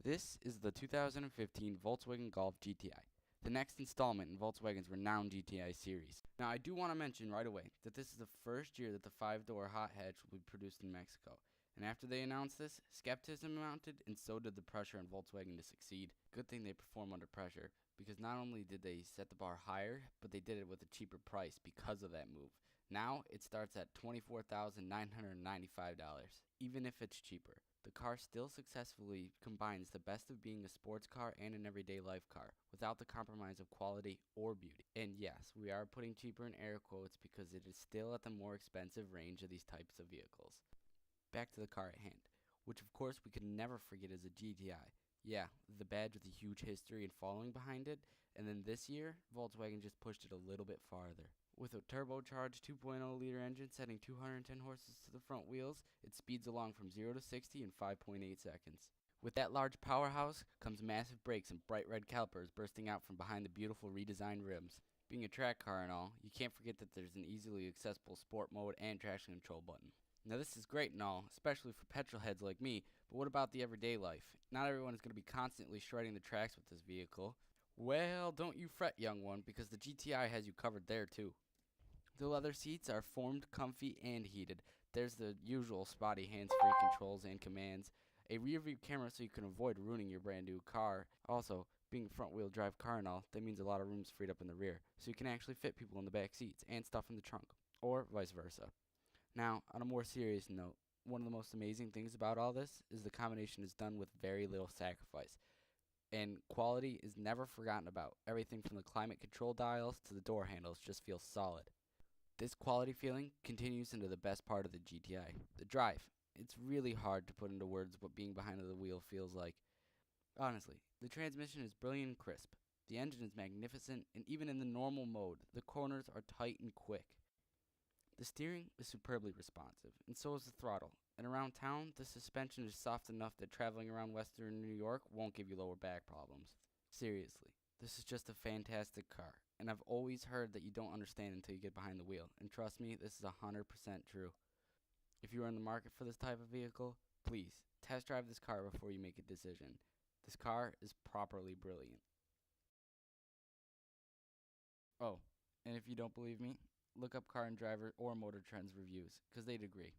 This is the 2015 Volkswagen Golf GTI, the next installment in Volkswagen's renowned GTI series. Now, I do want to mention right away that this is the first year that the 5-door hot hatch will be produced in Mexico. And after they announced this, skepticism mounted, and so did the pressure on Volkswagen to succeed. Good thing they perform under pressure, because not only did they set the bar higher, but they did it with a cheaper price because of that move. Now, it starts at $24,995, even if it's cheaper. The car still successfully combines the best of being a sports car and an everyday life car, without the compromise of quality or beauty. And yes, we are putting cheaper in air quotes because it is still at the more expensive range of these types of vehicles. Back to the car at hand, which of course we could never forget is a GTI. Yeah, the badge with a huge history and following behind it, and then this year, Volkswagen just pushed it a little bit farther. With a turbocharged 2.0-liter engine setting 210 horses to the front wheels, it speeds along from 0 to 60 in 5.8 seconds. With that large powerhouse comes massive brakes and bright red calipers bursting out from behind the beautiful redesigned rims. Being a track car and all, you can't forget that there's an easily accessible sport mode and traction control button. Now this is great and all, especially for petrol heads like me, but what about the everyday life? Not everyone is going to be constantly shredding the tracks with this vehicle. Well, don't you fret, young one, because the GTI has you covered there too. The leather seats are formed, comfy, and heated. There's the usual spotty hands-free controls and commands. A rear-view camera so you can avoid ruining your brand new car. Also, being a front-wheel drive car and all, that means a lot of room's freed up in the rear, so you can actually fit people in the back seats and stuff in the trunk, or vice versa. Now, on a more serious note, one of the most amazing things about all this is the combination is done with very little sacrifice. And quality is never forgotten about. Everything from the climate control dials to the door handles just feels solid. This quality feeling continues into the best part of the GTI, the drive. It's really hard to put into words what being behind the wheel feels like. Honestly, the transmission is brilliant and crisp. The engine is magnificent, and even in the normal mode, the corners are tight and quick. The steering is superbly responsive, and so is the throttle. And around town, the suspension is soft enough that traveling around western New York won't give you lower back problems. Seriously, this is just a fantastic car, and I've always heard that you don't understand until you get behind the wheel, and trust me, this is 100% true. If you are in the market for this type of vehicle, please, test drive this car before you make a decision. This car is properly brilliant. Oh, and if you don't believe me, look up Car and Driver or Motor Trend's reviews, because they'd agree.